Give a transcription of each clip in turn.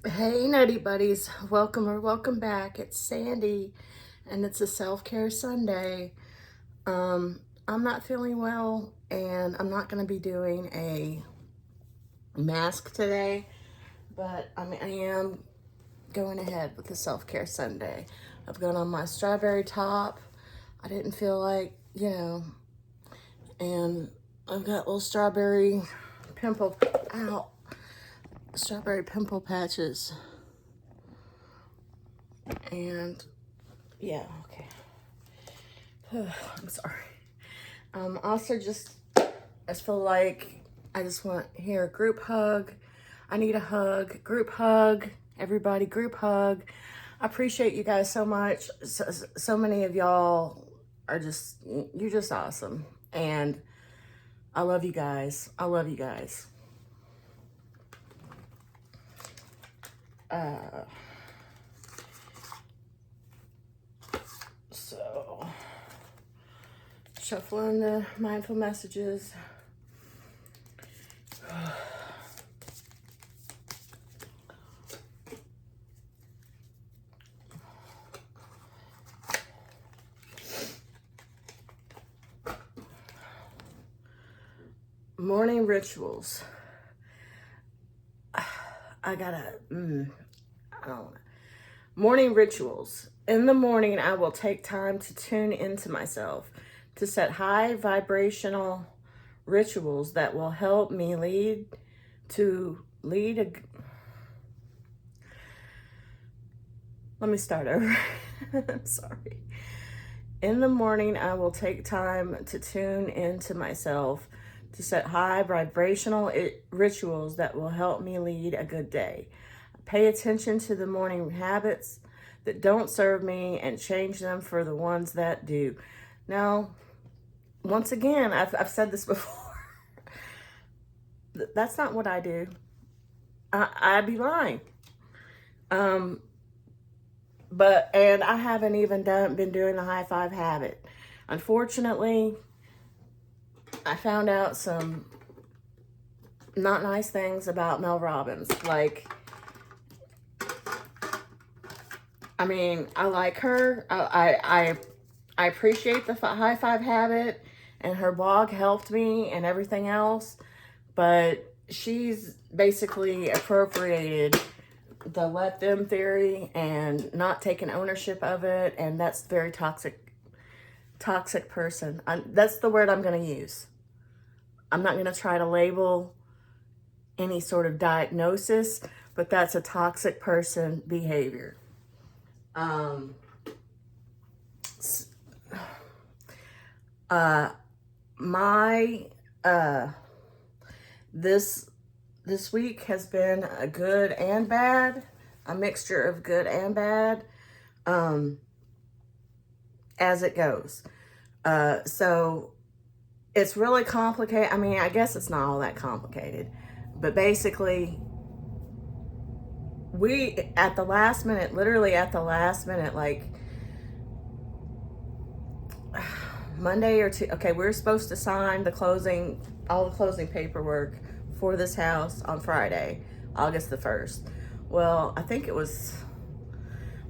Hey, Nutty Buddies. Welcome back. It's Sandy, and it's a self-care Sunday. I'm not feeling well, and I'm not going to be doing a mask today, but I am going ahead with the self-care Sunday. I've got on my strawberry top. I didn't feel like, and I've got little pimple, ow, strawberry pimple patches. And yeah, okay. I'm sorry. Also, I feel like I just want here a group hug. I need a hug, group hug, everybody, group hug. I appreciate you guys so much. So many of y'all are you're just awesome. And I love you guys. I love you guys. So, shuffling the mindful messages. Morning rituals. I don't know. Morning rituals. In the morning, I will take time to tune into myself, to set high vibrational rituals that will help me lead a... Let me start over. I'm sorry. In the morning, I will take time to tune into myself, to set high vibrational rituals that will help me lead a good day. Pay attention to the morning habits that don't serve me and change them for the ones that do. Now, once again, I've said this before. That's not what I do. I'd be lying. And I haven't even been doing the high five habit. Unfortunately, I found out some not nice things about Mel Robbins. Like, I mean, I like her. I appreciate the high five habit, and her blog helped me and everything else. But she's basically appropriated the let them theory and not taking ownership of it, and that's very toxic person. That's the word I'm going to use. I'm not going to try to label any sort of diagnosis, but that's a toxic person behavior. This week has been a good and bad, a mixture of good and bad, as it goes. So it's really complicated. I mean, I guess it's not all that complicated, but basically we, at the last minute, literally at the last minute, like Monday or two, okay, we were supposed to sign all the closing paperwork for this house on Friday, August the 1st. Well, I think it was,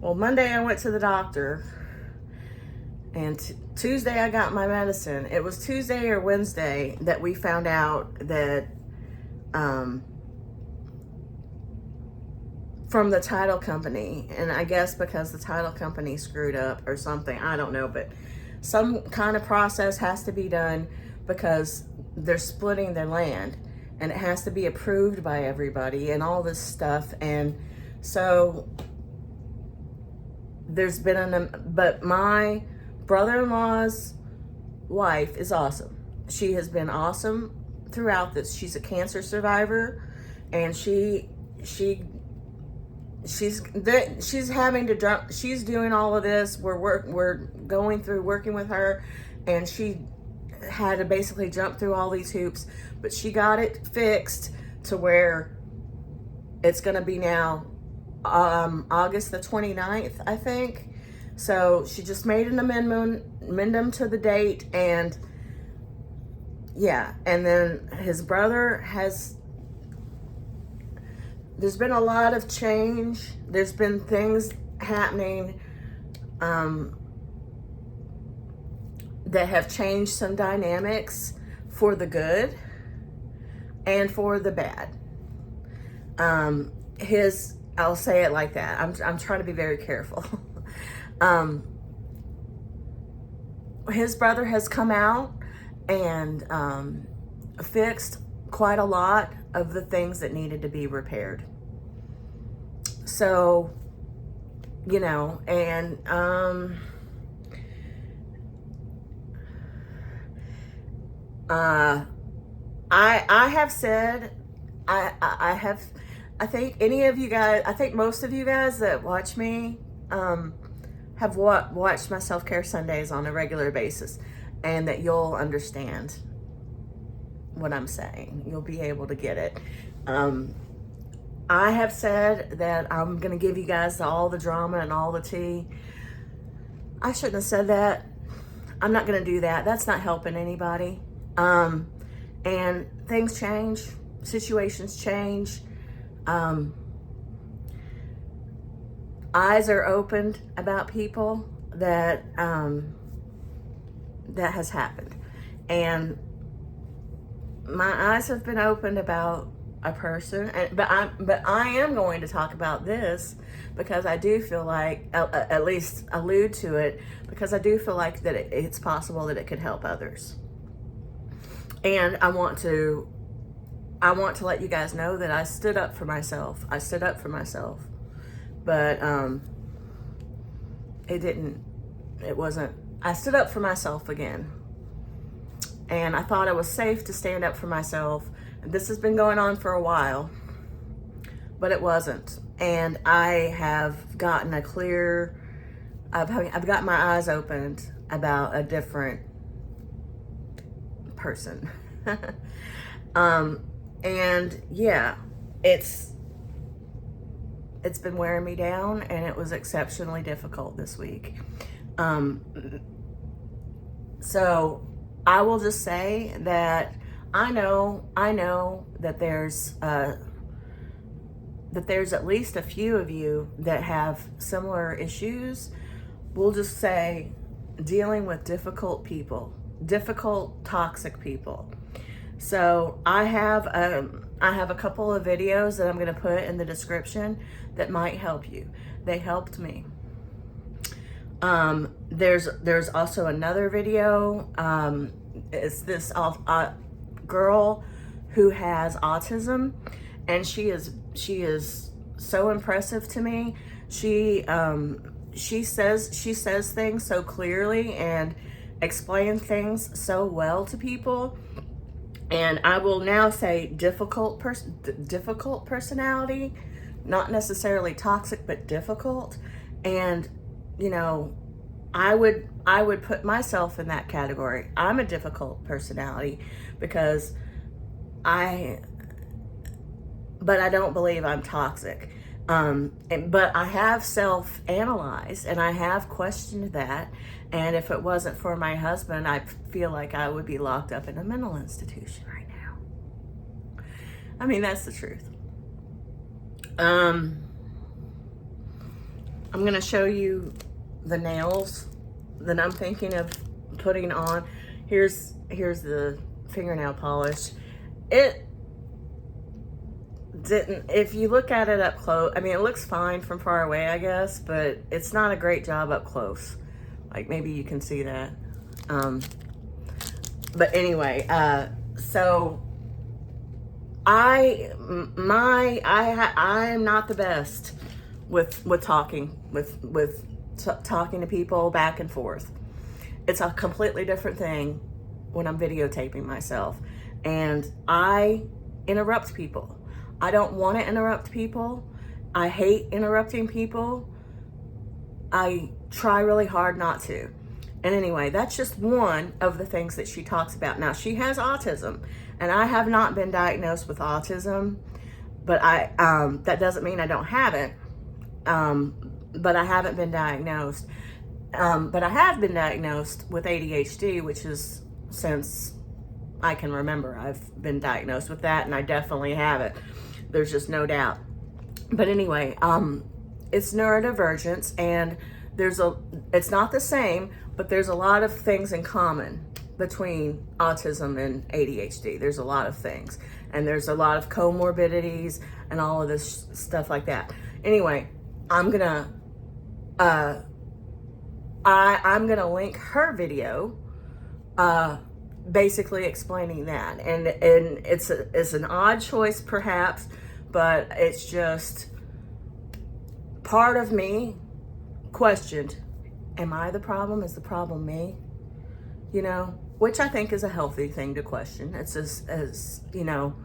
Monday I went to the doctor, and Tuesday I got my medicine. It was Tuesday or Wednesday that we found out that, from the title company, and I guess because the title company screwed up or something, I don't know, but some kind of process has to be done because they're splitting their land, and it has to be approved by everybody and all this stuff. And so there's been but my brother-in-law's wife is awesome. She has been awesome throughout this. She's a cancer survivor, and she's having to jump. She's doing all of this. We're going through working with her, and she had to basically jump through all these hoops, but she got it fixed to where it's going to be now August the 29th, I think. So she just made an amendment to the date, and yeah, and then his brother has there's been a lot of change. There's been things happening that have changed some dynamics for the good and for the bad. I'll say it like that. I'm trying to be very careful. His brother has come out and fixed quite a lot of the things that needed to be repaired. So, you know, and I have said, I think any of you guys, I think most of you guys that watch me have watched my Self-Care Sundays on a regular basis, and that you'll understand what I'm saying. You'll be able to get it. I have said that I'm going to give you guys all the drama and all the tea. I shouldn't have said that. I'm not going to do that. That's not helping anybody. And things change, situations change. Eyes are opened about people that that has happened, and my eyes have been opened about a person. But I am going to talk about this because I do feel like, at least allude to it, because I do feel like that it's possible that it could help others. And I want to let you guys know that I stood up for myself. I stood up for myself. But it wasn't, I stood up for myself again. And I thought it was safe to stand up for myself. And this has been going on for a while, but it wasn't. And I have gotten I've got my eyes opened about a different person. And yeah, it's been wearing me down, and it was exceptionally difficult this week. So I will just say that I know that there's at least a few of you that have similar issues. We'll just say dealing with difficult people, difficult, toxic people. So I have a couple of videos that I'm going to put in the description that might help you. They helped me. There's also another video. It's this girl who has autism, and she is so impressive to me. She says things so clearly and explains things so well to people. And I will now say difficult personality, not necessarily toxic, but difficult. And, you know, I would put myself in that category. I'm a difficult personality because but I don't believe I'm toxic. But I have self-analyzed, and I have questioned that. And if it wasn't for my husband, I feel like I would be locked up in a mental institution right now. I mean, that's the truth. I'm going to show you the nails that I'm thinking of putting on. Here's the fingernail polish. It didn't, if you look at it up close, I mean, it looks fine from far away, I guess, but it's not a great job up close. Like, maybe you can see that. But anyway, so I am not the best with talking talking to people back and forth. It's a completely different thing when I'm videotaping myself, and I interrupt people. I don't want to interrupt people. I hate interrupting people. I try really hard not to. And anyway, that's just one of the things that she talks about. Now, she has autism, and I have not been diagnosed with autism, but that doesn't mean I don't have it. But I haven't been diagnosed. But I have been diagnosed with ADHD, which is since I can remember. I've been diagnosed with that, and I definitely have it. There's just no doubt. But anyway, it's neurodivergence, and it's not the same, but there's a lot of things in common between autism and ADHD. There's a lot of things, and there's a lot of comorbidities and all of this stuff like that. Anyway, I'm gonna link her video, basically explaining that, and it's an odd choice perhaps, but it's just part of me questioned, am I the problem? Is the problem me? You know, which I think is a healthy thing to question. It's as you know,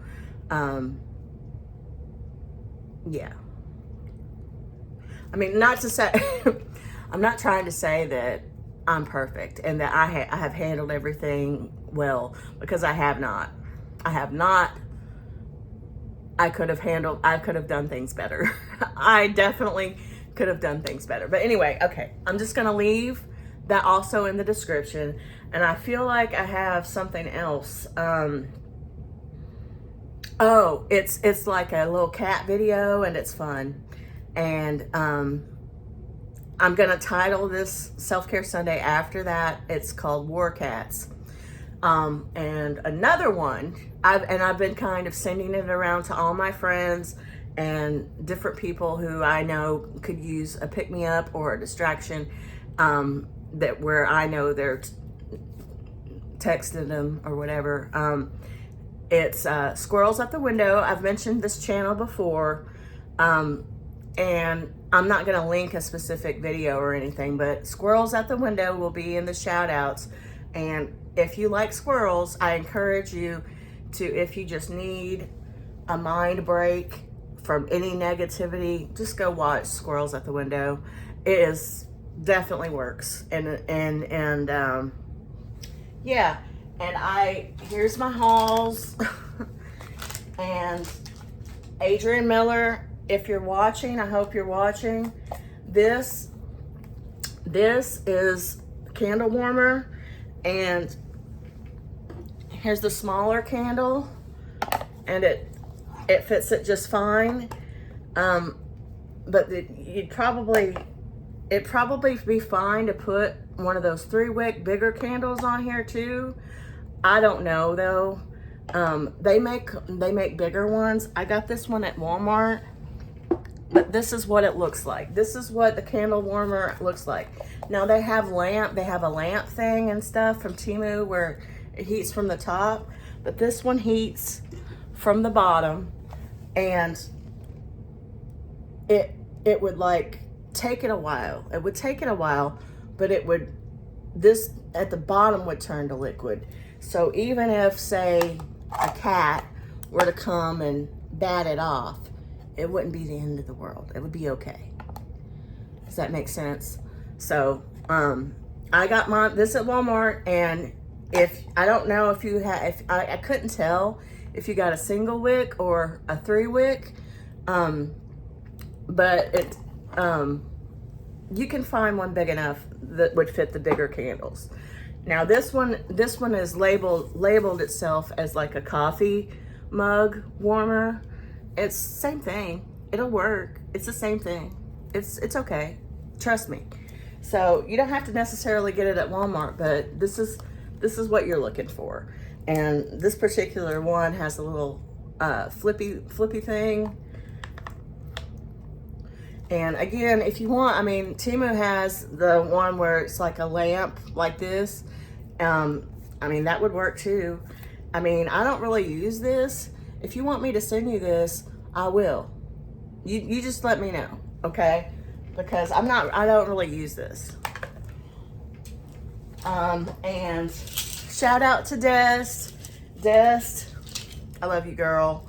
yeah. I mean, not to say, I'm not trying to say that I'm perfect and that I have handled everything well, because I have not. I have not. I could have done things better. I definitely could have done things better. But anyway, okay, I'm just gonna leave that also in the description. And I feel like I have something else. Oh, it's like a little cat video, and it's fun. And I'm gonna title this Self-Care Sunday after that. It's called War Cats. And another one, I've been kind of sending it around to all my friends and different people who I know could use a pick-me-up or a distraction, that where I know they're texting them or whatever. It's Squirrels at the Window. I've mentioned this channel before, and I'm not going to link a specific video or anything, but Squirrels at the Window will be in the shout outs. And if you like squirrels, I encourage you to, if you just need a mind break from any negativity, just go watch Squirrels at the Window. It is definitely works. And yeah. And here's my hauls. And Adrian Miller, if you're watching, I hope you're watching. This is candle warmer, and here's the smaller candle, and it fits it just fine. But it'd probably be fine to put one of those 3-wick bigger candles on here too. I don't know though. They make bigger ones. I got this one at Walmart, but this is what it looks like. This is what the candle warmer looks like. Now they have a lamp thing and stuff from Temu where it heats from the top, but this one heats from the bottom, and it would like take it a while. It would take it a while, but this at the bottom would turn to liquid. So even if, say, a cat were to come and bat it off, it wouldn't be the end of the world. It would be okay. Does that make sense? So I got this at Walmart, and I don't know if you have, I couldn't tell if you got a single wick or a 3-wick, but you can find one big enough that would fit the bigger candles. Now this one is labeled itself as like a coffee mug warmer. It's the same thing. It'll work. It's the same thing. It's okay. Trust me. So you don't have to necessarily get it at Walmart, but this is what you're looking for. And this particular one has a little flippy thing. And again, if you want, I mean, Temu has the one where it's like a lamp like this. I mean, that would work too. I mean, I don't really use this. If you want me to send you this, I will. You just let me know, okay? Because I don't really use this. And shout out to Dest. I love you, girl.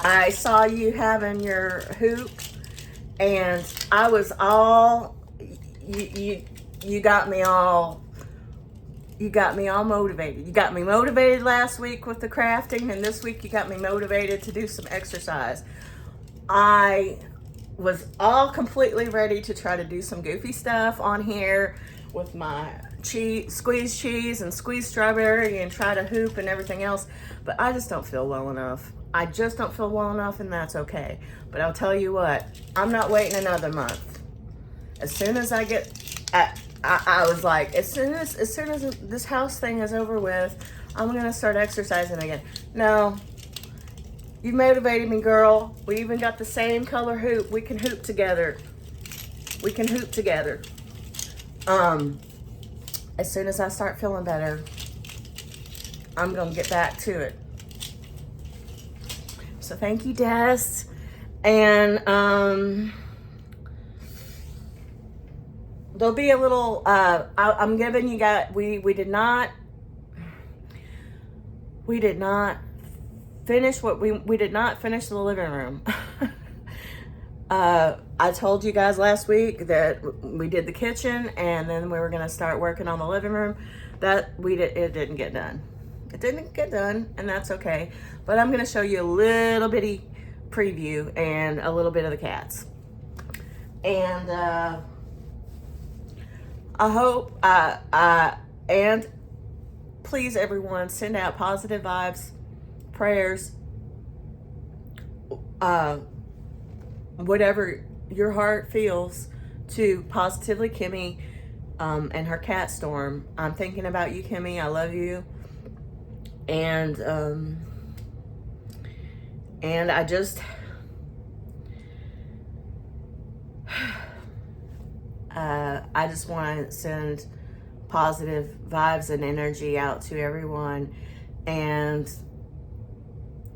I saw you having your hoop, and I was all, you got me all motivated. You got me motivated last week with the crafting, and this week you got me motivated to do some exercise. I was all completely ready to try to do some goofy stuff on here with my squeezed cheese and squeezed strawberry and try to hoop and everything else, but I just don't feel well enough. I just don't feel well enough, and that's okay. But I'll tell you what, I'm not waiting another month. As soon as I get, I was like, as soon as this house thing is over with, I'm gonna start exercising again. No, you motivated me, girl. We even got the same color hoop. We can hoop together. We can hoop together. As soon as I start feeling better, I'm gonna get back to it. So thank you, Des. And there'll be a little, I'm giving you guys, we did not finish we did not finish the living room. I told you guys last week that we did the kitchen, and then we were gonna start working on the living room. It didn't get done. It didn't get done, and that's okay. But I'm gonna show you a little bitty preview and a little bit of the cats. And I hope, and please everyone, send out positive vibes, prayers, whatever your heart feels, to positively Kimmy and her cat Storm. I'm thinking about you, Kimmy. I love you. And I just I just want to send positive vibes and energy out to everyone. And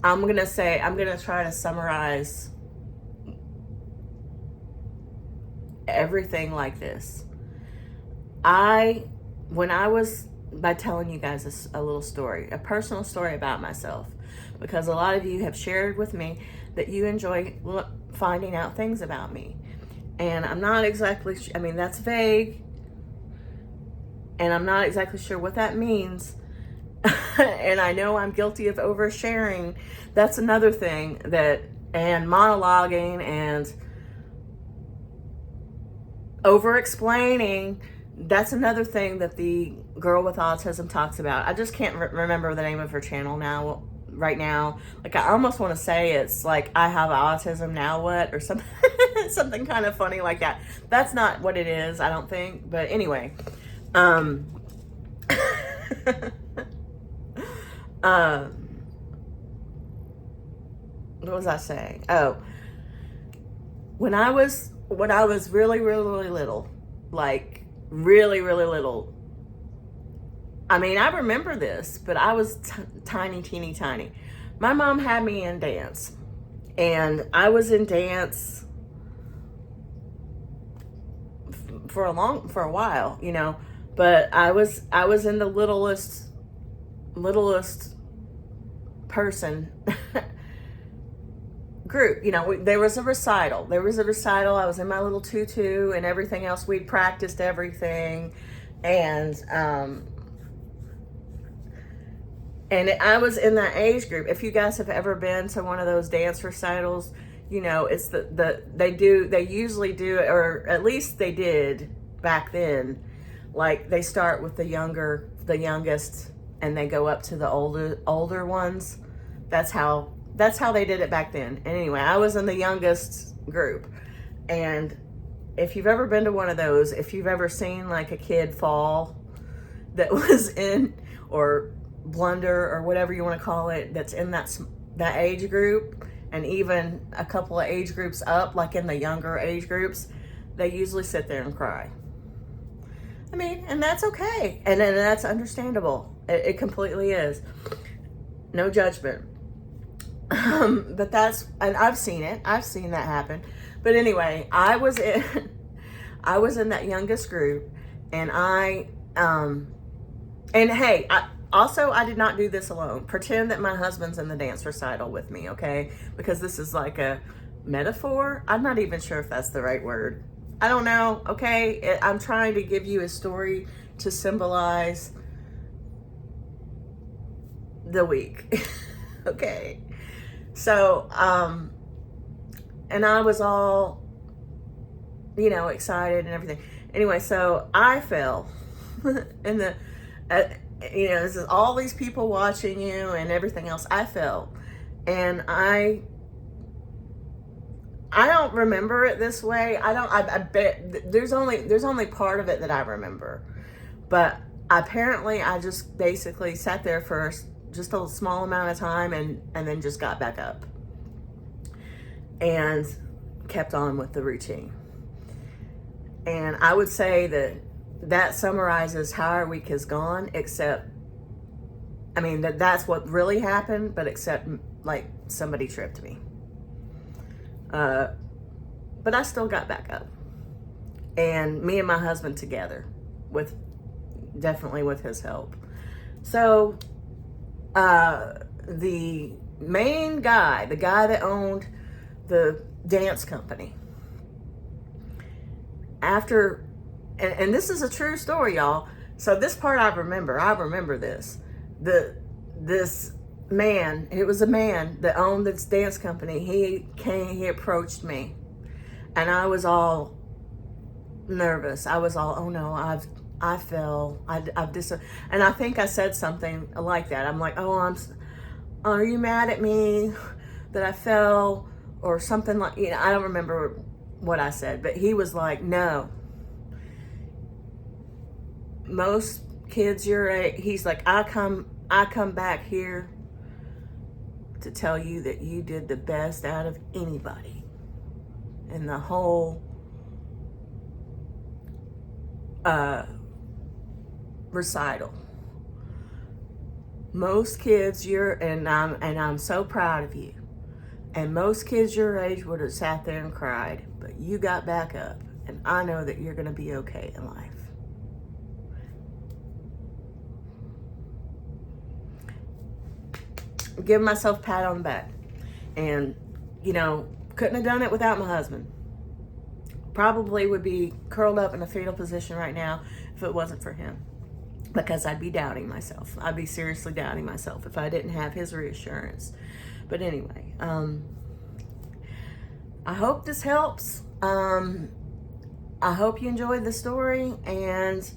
I'm going to try to summarize everything like this. By telling you guys a little story, a personal story about myself, because a lot of you have shared with me that you enjoy finding out things about me. And I'm not exactly, that's vague, and I'm not exactly sure what that means. And I know I'm guilty of oversharing. That's another thing and monologuing and over-explaining. That's another thing that the girl with autism talks about. I just can't remember the name of her channel right now. Like, I almost want to say it's like, I have autism, now what? Or something, something kind of funny like that. That's not what it is, I don't think. But anyway, what was I saying? Oh, when I was really, really, really little, like really, really little. I remember this, but I was tiny, teeny, tiny. My mom had me in dance, and I was in dance for a while, but I was in the littlest person group. There was a recital. I was in my little tutu and everything else. We'd practiced everything, and I was in that age group. If you guys have ever been to one of those dance recitals, it's they usually do, or at least they did back then. Like, they start with the youngest, and they go up to the older ones. That's how they did it back then. And anyway, I was in the youngest group. And if you've ever been to one of those, if you've ever seen like a kid fall that was in, or blunder, or whatever you want to call it, that's in that age group, and even a couple of age groups up, like in the younger age groups, they usually sit there and cry. And that's okay. And that's understandable. It completely is. No judgment. But and I've seen it. I've seen that happen. But anyway, I was in that youngest group, and and hey, I did not do this alone. Pretend that my husband's in the dance recital with me, okay? Because this is like a metaphor. I'm not even sure if that's the right word. I don't know, okay? I'm trying to give you a story to symbolize the week, okay? So, and I was all, excited and everything. Anyway, so I fell in this is all these people watching you and everything else. I fell, And I don't remember it this way. I bet there's only part of it that I remember. But apparently I just basically sat there for just a small amount of time and then just got back up and kept on with the routine. And I would say that summarizes how our week has gone, except, I mean, that's what really happened, but except like somebody tripped me. But I still got back up. And me and my husband together, definitely with his help. So the main guy, the guy that owned the dance company, after, and this is a true story, y'all. So this part I remember this. This man, it was a man that owned this dance company. He approached me, and I was all nervous. I was all, oh no, I fell. I've and I think I said something like that. I'm like, oh, are you mad at me that I fell or something like, I don't remember what I said, but he was like, no. Most kids your age, he's like, I come back here to tell you that you did the best out of anybody in the whole recital. Most kids and I'm so proud of you. And most kids your age would have sat there and cried, but you got back up, and I know that you're going to be okay in life. Give myself a pat on the back. And, couldn't have done it without my husband. Probably would be curled up in a fetal position right now if it wasn't for him. Because I'd be doubting myself. I'd be seriously doubting myself if I didn't have his reassurance. But anyway, I hope this helps. I hope you enjoyed the story, and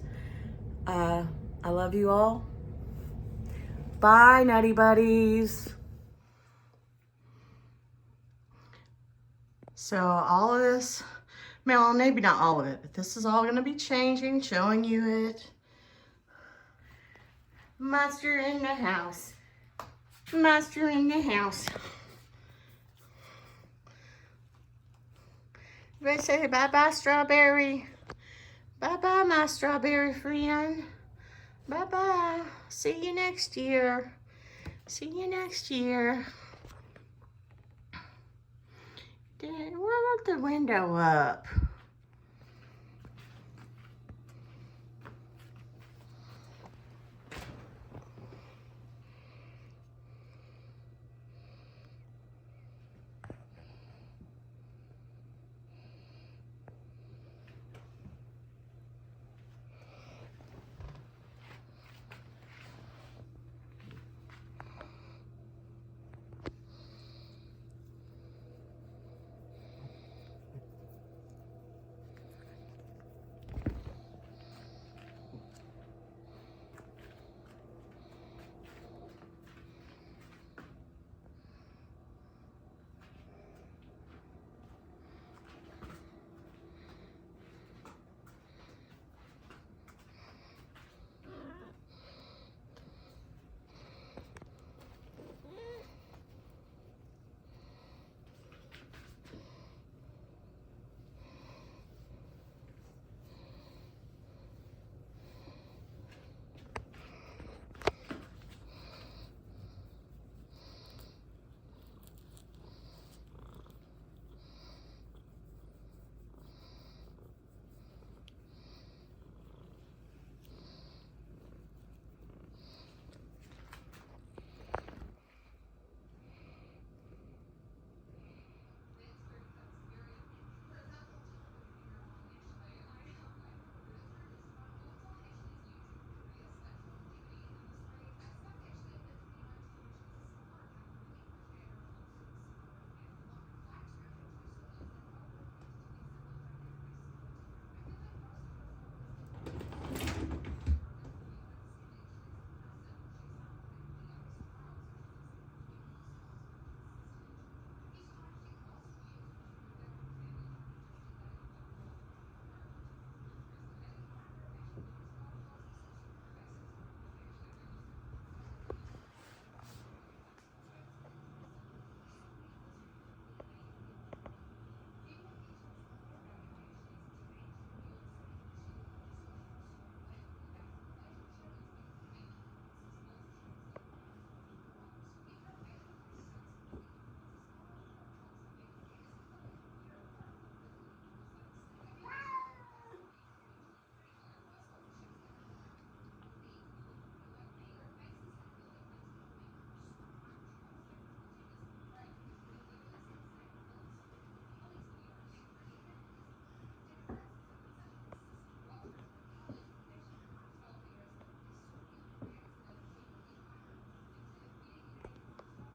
I love you all. Bye, Nutty Buddies. So all of this, well, maybe not all of it, but this is all going to be changing, showing you it. Monster in the house. Monster in the house. Everybody say bye-bye, strawberry. Bye-bye, my strawberry friend. Bye-bye. See you next year. See you next year. Dad, we'll let the window up.